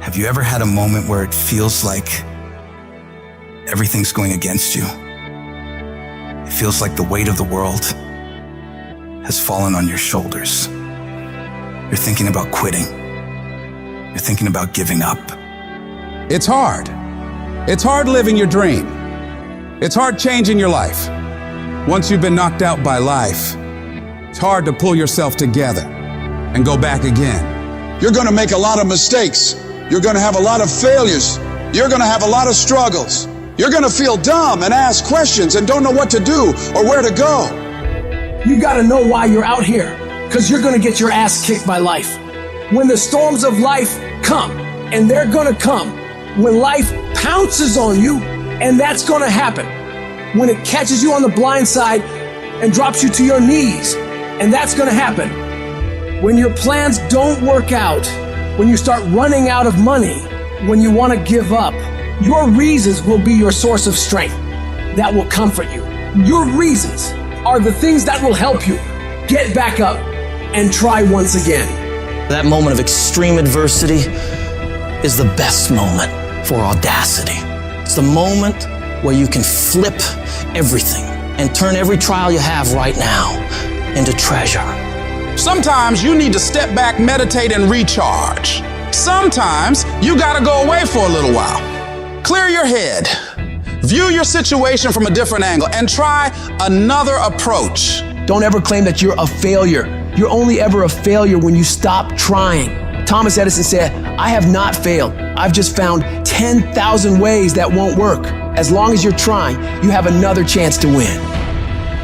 Have you ever had a moment where it feels like everything's going against you? It feels like the weight of the world has fallen on your shoulders. You're thinking about quitting. You're thinking about giving up. It's hard. It's hard living your dream. It's hard changing your life. Once you've been knocked out by life, it's hard to pull yourself together and go back again. You're going to make a lot of mistakes. You're going to have a lot of failures. You're going to have a lot of struggles. You're going to feel dumb and ask questions and don't know what to do or where to go. You got to know why you're out here, because you're going to get your ass kicked by life. When the storms of life come, and they're going to come, when life pounces on you, and that's going to happen. When it catches you on the blind side and drops you to your knees, and that's going to happen. When your plans don't work out, when you start running out of money, when you want to give up, your reasons will be your source of strength that will comfort you. Your reasons are the things that will help you get back up and try once again. That moment of extreme adversity is the best moment for audacity. It's the moment where you can flip everything and turn every trial you have right now into treasure. Sometimes you need to step back, meditate, and recharge. Sometimes you gotta go away for a little while. Clear your head. View your situation from a different angle and try another approach. Don't ever claim that you're a failure. You're only ever a failure when you stop trying. Thomas Edison said, "I have not failed. I've just found 10,000 ways that won't work." As long as you're trying, you have another chance to win.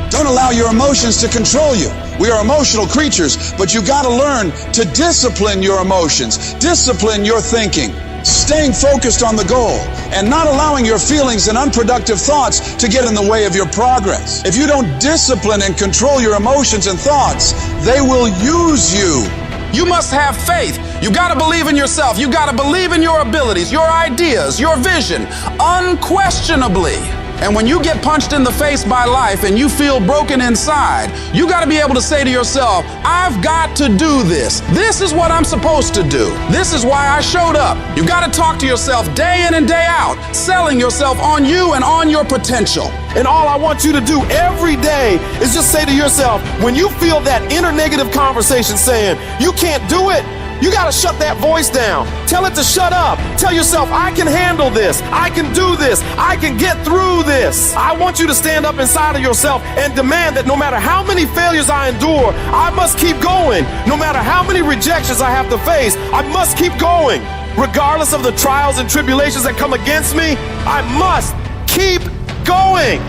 Don't allow your emotions to control you. We are emotional creatures, but you got to learn to discipline your emotions, discipline your thinking, staying focused on the goal, and not allowing your feelings and unproductive thoughts to get in the way of your progress. If you don't discipline and control your emotions and thoughts, they will use you. You must have faith. You gotta believe in yourself. You gotta believe in your abilities, your ideas, your vision, unquestionably. And when you get punched in the face by life and you feel broken inside, you gotta be able to say to yourself, I've got to do this. This is what I'm supposed to do. This is why I showed up. You gotta talk to yourself day in and day out, selling yourself on you and on your potential. And all I want you to do every day is just say to yourself, when you feel that inner negative conversation saying, you can't do it, you gotta shut that voice down. Tell it to shut up. Tell yourself, I can handle this. I can do this. I can get through this. I want you to stand up inside of yourself and demand that no matter how many failures I endure, I must keep going. No matter how many rejections I have to face, I must keep going. Regardless of the trials and tribulations that come against me, I must keep going.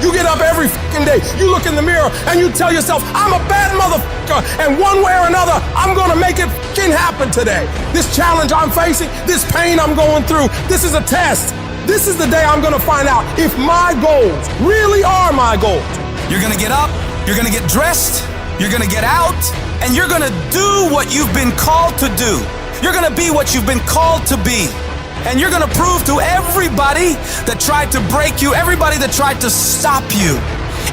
You get up every fucking day, you look in the mirror, and you tell yourself, I'm a bad motherfucker, and one way or another, I'm gonna make it fucking happen today. This challenge I'm facing, this pain I'm going through, this is a test. This is the day I'm gonna find out if my goals really are my goals. You're gonna get up, you're gonna get dressed, you're gonna get out, and you're gonna do what you've been called to do. You're gonna be what you've been called to be. And you're gonna prove to everybody that tried to break you, everybody that tried to stop you,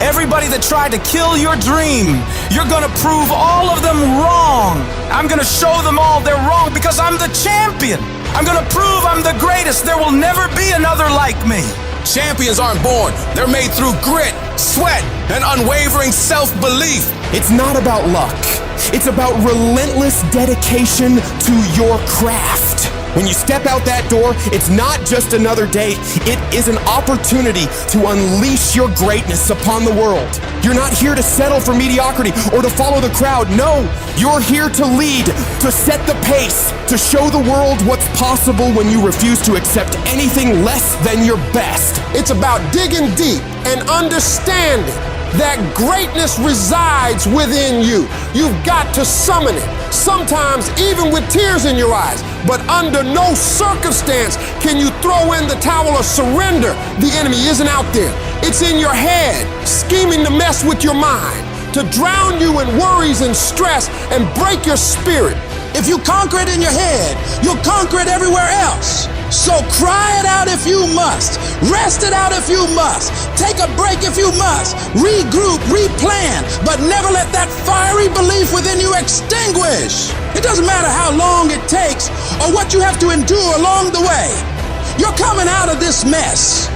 everybody that tried to kill your dream, you're gonna prove all of them wrong. I'm gonna show them all they're wrong because I'm the champion. I'm gonna prove I'm the greatest. There will never be another like me. Champions aren't born. They're made through grit, sweat, and unwavering self-belief. It's not about luck. It's about relentless dedication to your craft. When you step out that door, it's not just another day. It is an opportunity to unleash your greatness upon the world. You're not here to settle for mediocrity or to follow the crowd. No, you're here to lead, to set the pace, to show the world what's possible when you refuse to accept anything less than your best. It's about digging deep and understanding that greatness resides within you. You've got to summon it, sometimes even with tears in your eyes. But under no circumstance can you throw in the towel or surrender. The enemy isn't out there. It's in your head, scheming to mess with your mind, to drown you in worries and stress and break your spirit. If you conquer it in your head, you'll conquer it everywhere else. So cry it out if you must. Rest it out if you must. Take a break if you must. Regroup, replan, but never let that fiery belief within you extinguish. It doesn't matter how long it takes or what you have to endure along the way. You're coming out of this mess,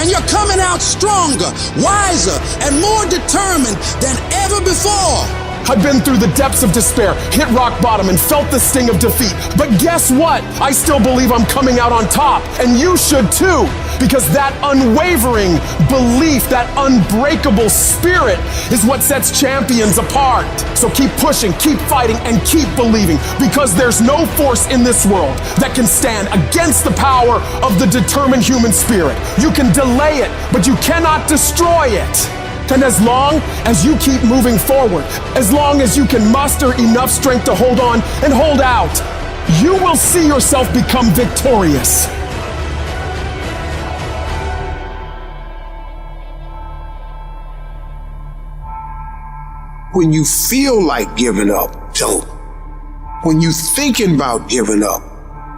and you're coming out stronger, wiser, and more determined than ever before. I've been through the depths of despair, hit rock bottom, and felt the sting of defeat. But guess what? I still believe I'm coming out on top, and you should too, because that unwavering belief, that unbreakable spirit is what sets champions apart. So keep pushing, keep fighting, and keep believing, because there's no force in this world that can stand against the power of the determined human spirit. You can delay it, but you cannot destroy it. And as long as you keep moving forward, as long as you can muster enough strength to hold on and hold out, you will see yourself become victorious. When you feel like giving up, don't. When you thinking about giving up,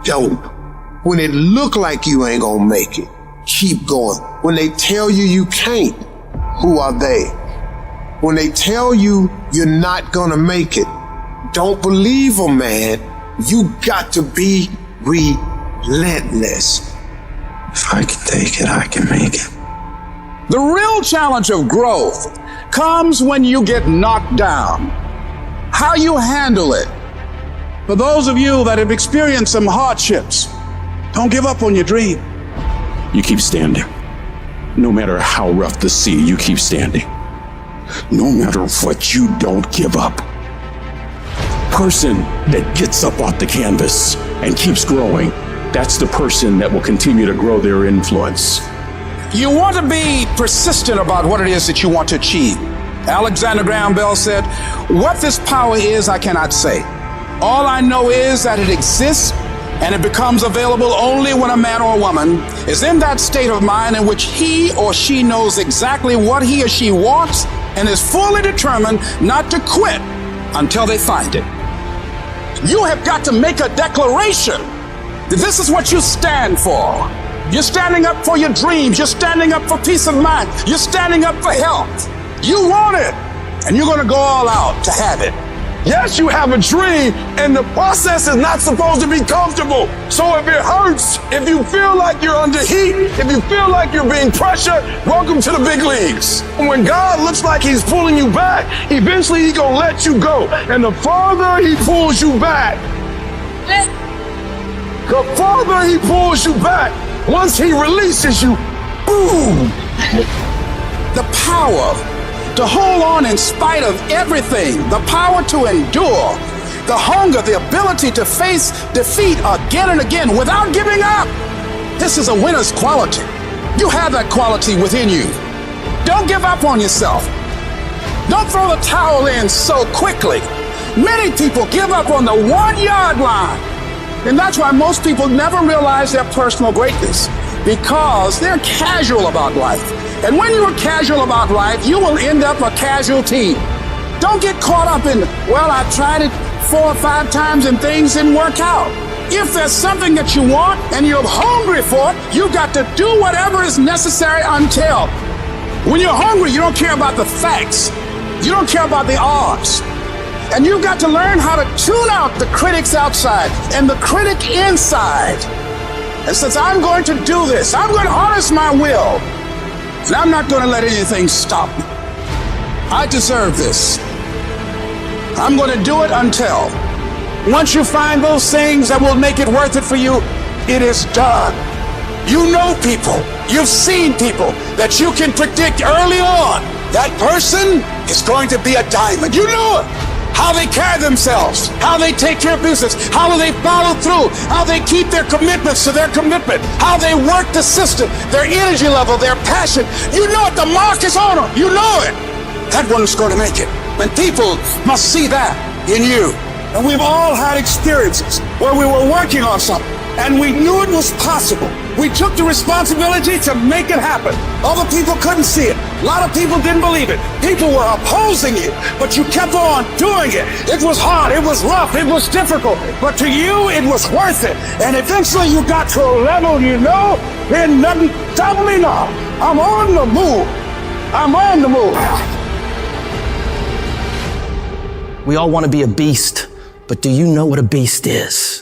don't. When it look like you ain't gonna make it, keep going. When they tell you you can't, who are they? When they tell you you're not gonna make it, don't believe them, man. You got to be relentless. If I can take it, I can make it. The real challenge of growth comes when you get knocked down. How you handle it. For those of you that have experienced some hardships, don't give up on your dream. You keep standing. No matter how rough the sea, you keep standing. No matter what, you don't give up. Person that gets up off the canvas and keeps growing, that's the person that will continue to grow their influence. You want to be persistent about what it is that you want to achieve. Alexander Graham Bell said, "What this power is, I cannot say. All I know is that it exists, and it becomes available only when a man or a woman is in that state of mind in which he or she knows exactly what he or she wants and is fully determined not to quit until they find it." You have got to make a declaration that this is what you stand for. You're standing up for your dreams. You're standing up for peace of mind. You're standing up for health. You want it, and you're going to go all out to have it. Yes, you have a dream, and the process is not supposed to be comfortable. So if it hurts, if you feel like you're under heat, if you feel like you're being pressured, welcome to the big leagues. When God looks like he's pulling you back, eventually he's gonna let you go. And the farther he pulls you back, once he releases you, boom. The power to hold on in spite of everything, the power to endure, the hunger, the ability to face defeat again and again without giving up. This is a winner's quality. You have that quality within you. Don't give up on yourself. Don't throw the towel in so quickly. Many people give up on the 1-yard line. And that's why most people never realize their personal greatness, because they're casual about life. And when you're casual about life, you will end up a casualty. Don't get caught up in, well, I tried it 4 or 5 times and things didn't work out. If there's something that you want and you're hungry for it, you got to do whatever is necessary until. When you're hungry, you don't care about the facts. You don't care about the odds. And you've got to learn how to tune out the critics outside and the critic inside. And since I'm going to do this, I'm going to harness my will. And I'm not going to let anything stop me. I deserve this. I'm going to do it until. Once you find those things that will make it worth it for you, it is done. You know people, you've seen people that you can predict early on. That person is going to be a diamond. You know it. How they carry themselves, how they take care of business, how they follow through, how they keep their commitments to their commitment, how they work the system, their energy level, their passion. You know it, the mark is on them. You know it. That one's going to make it. And people must see that in you. And we've all had experiences where we were working on something and we knew it was possible. We took the responsibility to make it happen. Other people couldn't see it. A lot of people didn't believe it. People were opposing you, but you kept on doing it. It was hard, it was rough, it was difficult, but to you, it was worth it. And eventually you got to a level you know, and nothing stopping me now. I'm on the move. I'm on the move. We all want to be a beast, but do you know what a beast is?